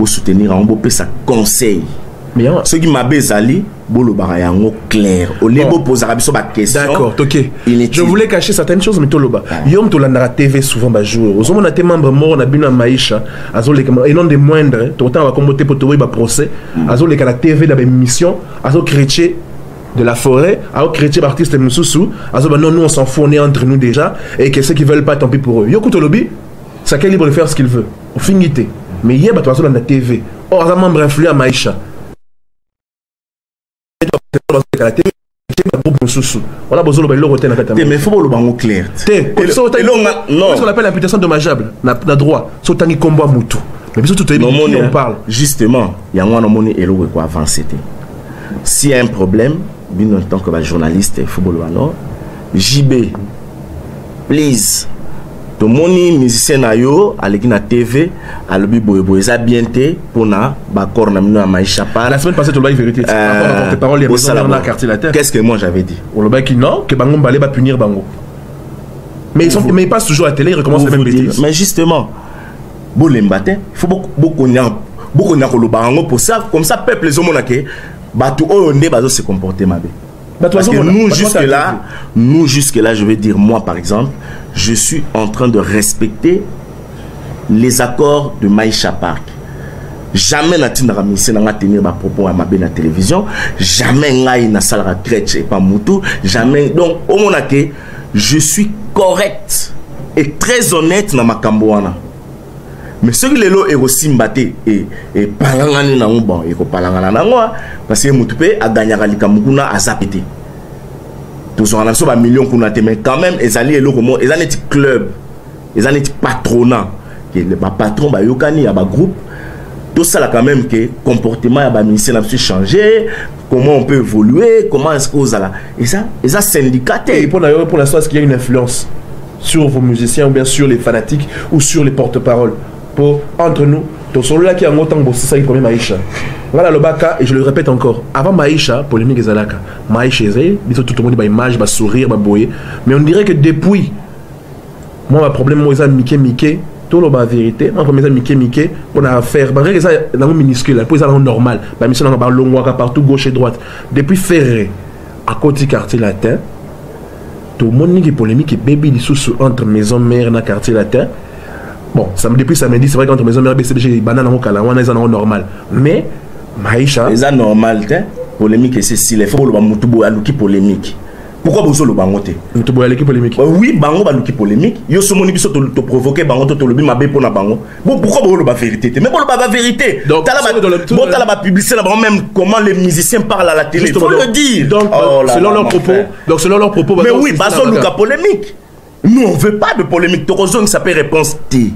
soutenir en beau ça conseil mais ceux qui m'a bezali bolo barayango clair au lieu poser biso ba question d'accord ok je voulais cacher certaines choses mais toloba yom to la TV souvent ba jouer aux hommes on a des membres morts na bino Maïcha azole et non des moindres tout temps va comboter pour trouver ba procès azole la TV da émission azo chrétien de la forêt, à créer artiste Moussoussou, non, nous on s'en fout, on est entre nous déjà, et que ceux qui veulent pas, tant pis pour eux. Yoko Tolobi, c'est libre de faire ce qu'il veut. On finit. Mais hier, tu vas sur la TV. Oh, un membre influent à Maïcha. On a besoin de l'eau. Mais il faut le bango clair. Non, ce qu'on appelle l'imputation dommageable. N'a droit. Sauf que combat moutou. Mais bien sûr, tout on parle. Justement, il y a un moment où on avance. S'il y a un problème, bien en tant que journaliste, il faut le JB, please. Tout le monde musicien na yo à la TV à l'objet boybo ils a bien été pour na bakor na mino à Maïcha par la semaine passée tu l'as vérité tes paroles les maisons dans la quartier la terre. Qu'est-ce que moi j'avais dit on le bac non que bango balé va punir bango mais ils passent toujours à la télé ils recommencent les mêmes bêtises. Mais justement bon les mbaté il faut beaucoup le bango pour ça comme ça peuple les hommes là que batu o ndé bazo se comporter mabe. Parce que nous jusque là, je vais dire moi par exemple, je suis en train de respecter les accords de Maïcha Park. Jamais n'a tenir ma propos à ma belle télévision, jamais n'a salara crèche et pas moutou, jamais. Donc au moment que je suis correct et très honnête dans ma cambouana. Mais ce qui est là est aussi mbatté et palangani na bon et ko palangana na moi parce que mutupe a gagné à likamukuna a zapité. Tous on a so ba millions kuna te mais quand même les alliés là comment ils ont des clubs, ils ont des patronat que le patron ba yokani ya ba groupe tout ça là quand même que comportement ya ba ministère n'a pas changé, comment on peut évoluer, comment est-ce que ça là et ça syndicaté et pour l'instant est-ce qu'il y a une influence sur vos musiciens ou bien sur les fanatiques ou sur les porte-paroles pour entre nous tout celui là qui a autant bossé ça il premier Maïcha voilà le baka et je le répète encore avant Maïcha polémique ezalaka Maïcha ezé tout le monde ba image ba sourire ba boyer mais on dirait que depuis moi ma problème moi ça Mickey tout le ba vérité moi comme ça Mickey on a affaire malgré que ça dans minuscule pour ça normal ba mission dans ba longwaka partout gauche et droite depuis Ferré à côté quartier latin tout le monde qui polémique et bébé les sous entre maison mère dans quartier latin. Bon, ça me depuis samedi, c'est vrai qu'entre maison mère BCBG banane en kala, on est en normal. Mais Maïcha, c'est normal, polémique et c'est si les faut le mutubo aluki polémique. Pourquoi vous le bangote? Mutubo aluki polémique. Oui, bango aluki polémique. Yo so moni biso te provoquer bango to le bi mabe pour na bango. Bon, pourquoi vous le ba vérité? Mais pour le ba vérité. Donc t'as la publicité là même comment les musiciens parlent à la télé. Il faut le dire. Donc selon leurs propos, mais oui, baso luka polémique. Nous on veut pas de polémique. Tokozong ça peut réponse T.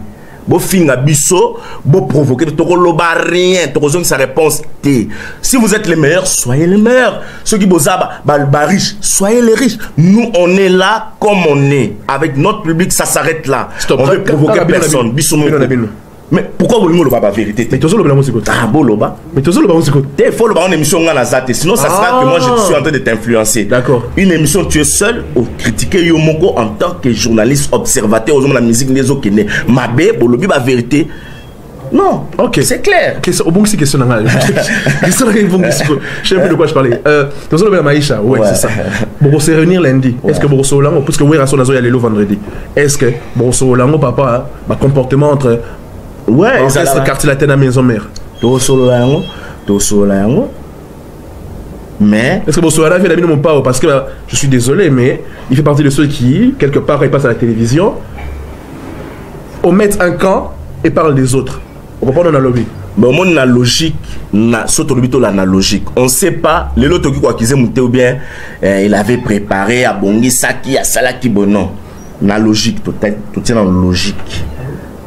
Bo finga biso, bo provoquer, tokoloba rien, tokozong sa réponse T. Si vous êtes les meilleurs, soyez les meilleurs. Ceux qui bozaba, ba riches, soyez les riches. Nous on est là comme on est. Avec notre public, ça s'arrête là. Stop. On veut provoquer personne. Biso mais pourquoi vous voulez la vérité? Mais toujours le blanc c'est quoi? Ah boloba. Mais toujours le blanc c'est quoi? Il faut le blanc en émission on a zaté. Sinon ça sera que moi je suis en train de t'influencer. D'accord. Une émission tu es seul au critiquer Yomoko en tant que journaliste observateur aux hommes de la musique les autres qui n'est mabé bolobi la vérité. Non. Ok. C'est clair. Au bon c'est question nangale. Question nangale bon je sais plus de quoi je parlais. Toujours le blanc Maïcha. Ouais c'est ça. Bon on se réunir lundi. Est-ce que bon so lango parce que ouais rason nazo y aller le vendredi. Est-ce que bon so lango papa ma comportement entre ouais, c'est le quartier latin à la maison mère. Mais est-ce que Bolsonaro fait la mine mon pas parce que je suis désolé mais il fait partie de ceux qui quelque part ils passent à la télévision omettent un camp et parlent des autres. On comprend dans la lobby. Mais au monde la logique na soto lobito la logique. On sait pas les autres qui quoi qu'ils aient ou bien il avait préparé à bongi saki à salaki bonon. La logique tout tient dans la logique.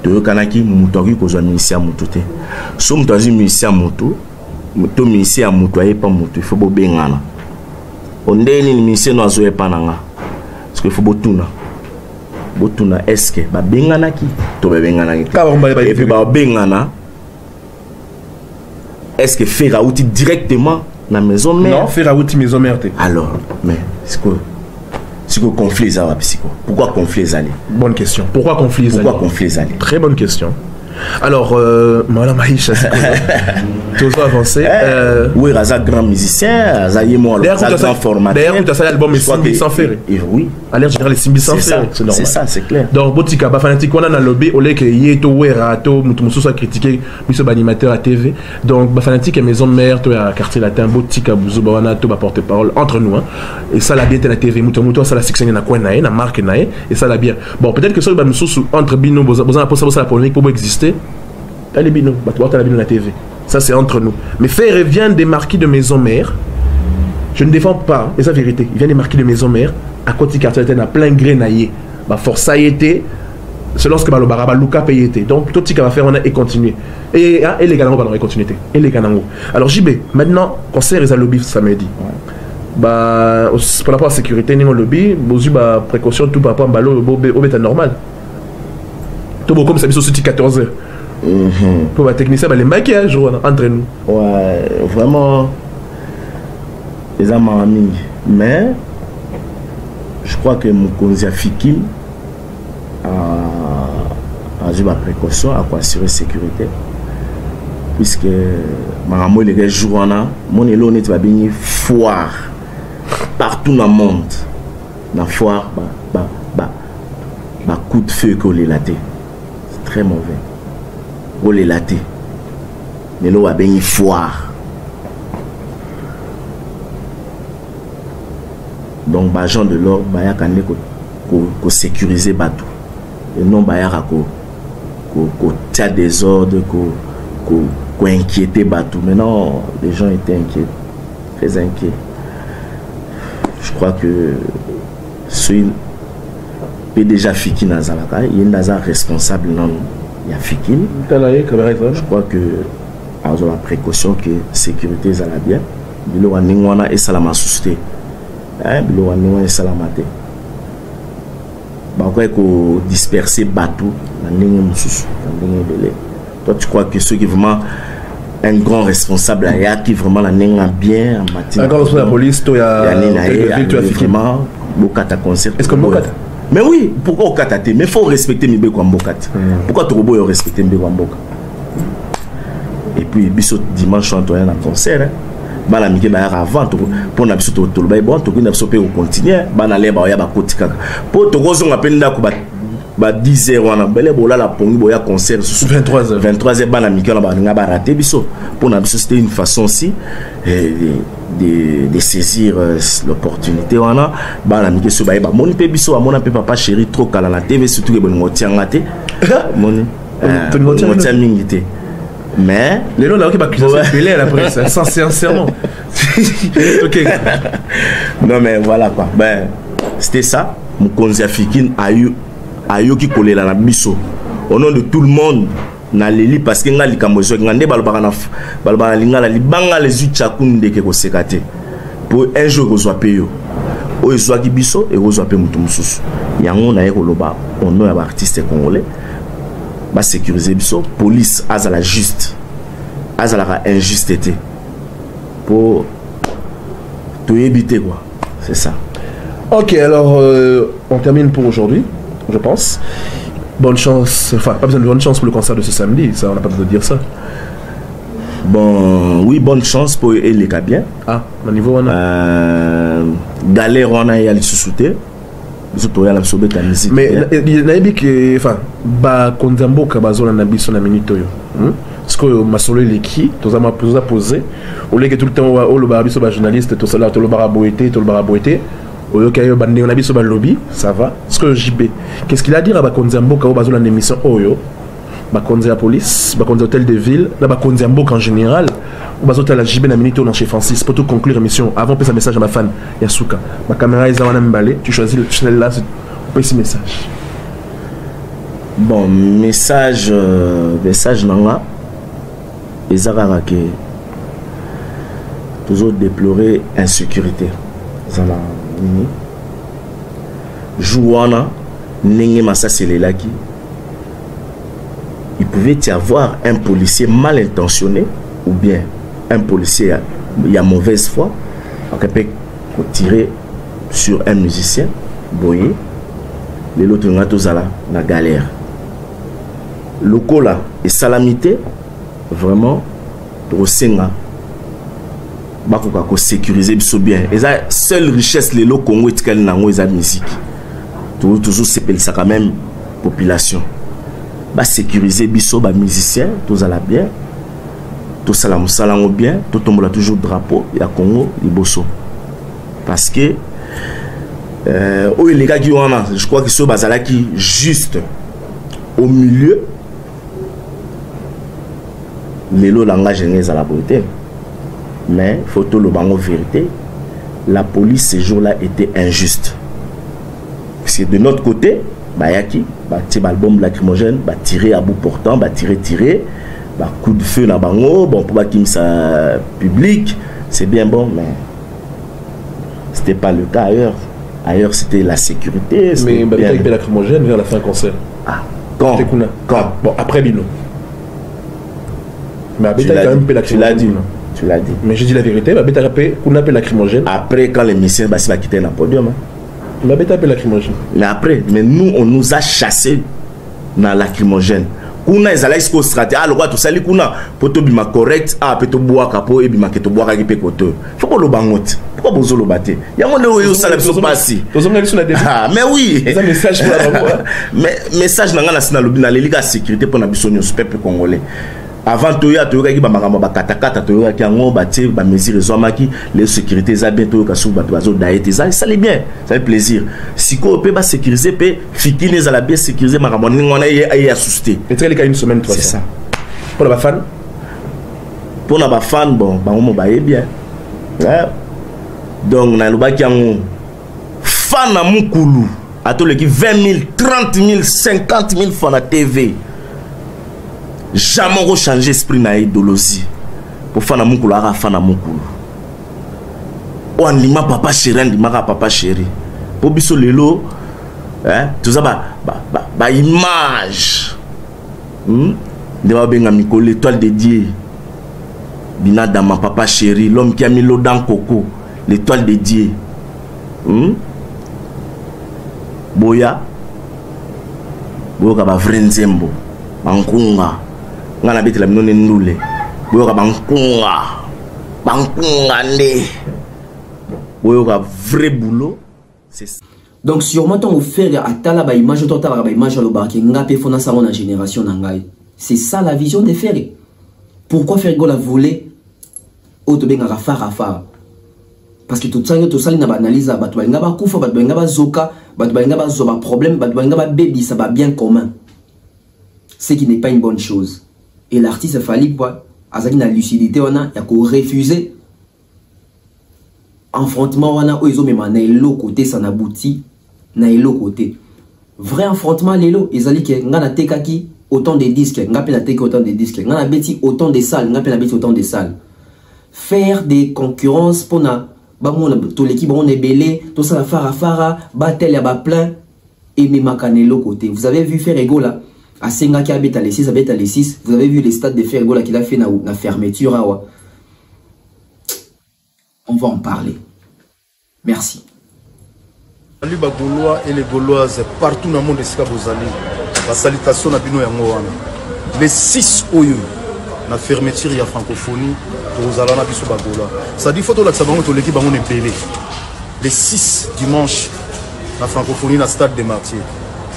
De kanaki mutoki ko zo ministère mutote so mutazi ministère muto to ministère muto aye pas muto il faut bo bengana ondeni ni ministère no azo epa nanga parce que il faut botuna est-ce que ba bengana ki to ba bengana ki et puis ba bengana est-ce que faire outil directement na maison mère non faire outil maison mère alors mais c'est quoi conflit ça va psycho. Pourquoi conflit ça? Bonne question. Pourquoi conflit ça? Très bonne question. Alors, Maala Maïcha, c'est toujours avancé. Oui, Raza grand musicien, Raza moi grand formateur. D'ailleurs, tu as ça l'album Simbi sans ferrer. Oui. À l'air général, les Simbi sans ferrer, c'est normal. C'est ça, c'est clair. Donc, Botika, fanatique, on a dans lobby, au lieu que Yeto, Werato, Moutoumoussou soit critiqué, Monsieur animateur à TV. Donc, fanatique et maison mère, toi, à quartier latin, Botika, Bouzouba, on a tout porte-parole entre nous. Et ça, la bien, t'es la TV, Moutoumoutou, ça la section, na quoi nae, na marque nae, et ça, la bien. Bon, peut-être que ça, entre Bino, vous avez posé la polémique pour exister. Elle est Bino, tu vois, la Bino la TV. Ça, c'est entre nous. Mais faire vient des marquis de maison mère. Je ne défends pas, et c'est la vérité. Il vient des marquis de maison mère. À côté quartier, il y a plein gré naillé. Force ça y était. Selon ce que le baraba Luka paye était. Donc, tout ce qu'il va faire, on a et continuer. Et les gars, on va continuer. Et les gars, alors, JB, maintenant, concert et à lobby samedi. Bah, par rapport à la sécurité, nous lobby, vous avez précaution, tout par rapport à Mbalo, au état normal. Tout comme ça, c'est 14 heures. Pour la technicien, les maquillages entre nous. Ouais, vraiment, les amis, mais je crois que mon conseil Fikim a eu ma précaution à quoi assurer sécurité. Puisque les gars jouent mon élo net va bien foire partout dans le monde. Dans la foire, coup de feu que les latés. C'est très mauvais. Les latés. Mais l'eau a bien foire. Donc, agent de l'ordre, il y a qu'on sécuriser bateau. Et non, il y a qu'on des ordres, qu'on inquiéter bateau. Maintenant, les gens étaient inquiets, très inquiets. Je crois que celui peut déjà Fiki Nazalaka, il y a un responsable non. Il y a Fikin. Je crois que avec la précaution que sécurité est bien. Bilo aningwana et salama susté. Bilo aningwana et salamate. Bah quoi qu'on disperser bateau dans ligne mususu, dans ligne belé. Toi tu crois que ceux qui vraiment un grand responsable là qui vraiment la ninga bien en matière. Un grand responsable de la police, toi il y a vraiment Bokata concert. Est-ce que Bokata? Mais oui, pourquoi au Katate? Mais il faut respecter Mibé Kwambokat. Pourquoi tu veux respecter Mibé Kwamboka? Et puis, dimanche, on a un concert. Bana mike ba avant pour na biso to ba bon to na biso pe continuer bana le ba ya ba kotika pour to gozo ngapenda ku ba 10h wana bele bola la pongi boya concert sur 23h bana mike na ba nga ba rater biso pour na biso c'était une façon aussi de saisir l'opportunité wana bana mike so ba moni pe biso amona pe papa chéri trop kala la TV surtout que bon ngotianga te moni ngotianga mingi te. Mais les gens là qui accusé à la presse sincèrement. OK. Non mais voilà quoi. Ben c'était ça. Mon conseil Fikin a eu qui collé la biso. Au nom de tout le monde na leli parce que ngali kamozo ngande balbana lingala libanga les uchakunde ke ko sekate. Pour un jour ko soit payo. O ezwa ki biso et ko soit pe mutu mususu. Yango na yeko loba au nom ya artiste congolais. Ba sécuriser biso police azala juste azala injusteté pour tout éviter quoi, c'est ça. OK, alors on termine pour aujourd'hui, je pense. Bonne chance, enfin pas besoin de bonne chance pour le concert de ce samedi, ça on n'a pas besoin de dire ça. Bon, oui, bonne chance pour les cas bien. Ah, au niveau on a galère on a y sous-souté. Mais naïbi que enfin ba konzambo kabazo na biso na minute yo parce que masolo leki toza ma poser au lieu que tout le temps au le barabiso ba journaliste tout cela tout le baraboité au lieu que bande na biso ba lobby ça va parce que JB qu'est-ce qu'il a à dire à ba konzambo ka bazo na émission oyo ba konza la police ba konza hôtel de ville na ba konzambo en général ou bazo la JB na minute dans chez Francis pour tout conclure l'émission avant passer un message à ma fan Yasuka ma caméra est à m'emballer tu choisis le channel là pour ce message. Bon message nanga ezaka que toujours déplorer insécurité zala nini jouana ndenge masaselelaki il pouvait y avoir un policier mal intentionné ou bien un policier il y a mauvaise foi qui peut tirer sur un musicien boyer les autres ont la galère lokola et salamité vraiment au Senga bakoka ko sécuriser biso bien et ça seule richesse les Congo etikali nango eza musique toujours c'est quand même population ba sécuriser biso ba musicien tous à la bien tout ça la musalango bien tout tombola toujours drapeau ya Congo liboso parce que les gars qui ont je crois que ce bazala qui juste au milieu les lots langage à la beauté mais photo le bango vérité la police ce jour-là était injuste parce que de notre côté bayaki ba tirer album lacrymogène ba tirer à bout portant ba tirer ba coup de feu na bango bon pour ba kim ça public c'est bien bon mais c'était pas le cas ailleurs c'était la sécurité mais bah avec lacrymogène vers la fin concert quand bon après Bino mais tu l'as dit tu l'as dit mais je dis la vérité bah qu'on appelle lacrymogène après quand les messieurs bah va quitter le podium bah appelle lacrymogène mais après mais nous on nous a chassé dans lacrymogène kuna ezala isko stratégie ah le roi tout ça li kuna poto bima correct ah peto bois capo et bima keto bois ki pe koto faut ko lo bangote pourquoi bozo lo baté yango ne yo sala biso passi ah mais oui ça message mais message nanga na sina lobi na lelika sécurité pour na biso nyonso peuple congolais avant toya ki ba makamba ba katakata toya ki yango baté ba mesure ezomaki les sécurités za bien toya kasu ba bazo daete ça c'est bien ça fait plaisir siko pe ba sécuriser pe fikine za la bien sécuriser makamba ngona y assuster et très les une semaine toi c'est ça pour la fan bon ba mo ba bien ouais donc na lobaki yango fan na mukulu atole ki 20 000 30 000 50 000 fois na TV jamais changer esprit na idéologie pour faire na mukulu ara fa na mukulu o andima papa chéri andima papa chéri pour biso lelo hein tout ça ba image de ba benga mikolo l'étoile de Dieu bina dama papa chéri l'homme qui a mis l'eau dans coco l'étoile de Dieu boya ka ba vrai nzembo bankunga ngana betela minone ndule boyo ka bankunga nde boyo ka vrai boulot c'est ça. Donc sûrement ton faire atala ba image to tala ba image lo ba ki ngape fona sa na génération nangai c'est ça la vision de faire pourquoi faire go la voler auto benga rafa parce que tout ça na banaliser batu ba ngaba kufa batu ba ngaba zoka batu ba ngaba zoba problème batu ba ngaba baby ça va bien commun ce qui n'est pas une bonne chose. Et l'artiste fallait quoi azaki na lucidité wana ya ko refuser affrontement wana o ezo mema na elo côté ça n'aboutit na elo côté vrai affrontement lelo ezali ke ngana tekaki autant de disques ngape na teki autant de disques ngana beti autant de salles ngape na beti autant de salles faire des concurrences pour na bamona to l'équipe on est belé tout ça la fara battle ya ba plein et mema kanelo côté vous avez vu faire ego là à Senga qui habite à les 6, vous avez vu les stades de Fergola qu'il a fait dans la fermeture. On va en parler. Merci. Les Gaulois et les Gauloises partout dans le monde de Bozali. La salutation à Bino Yangoana. Les 6 Oyo, la fermeture de la francophonie, vous allez à Bisso Bagola. Ça dit photo là que ça va être l'équipe est belé. Les 6 dimanche, la francophonie dans le stade des Martyrs.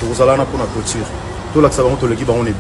Vous allez à la clôture. Tout là que ça va être l'équipe est belé.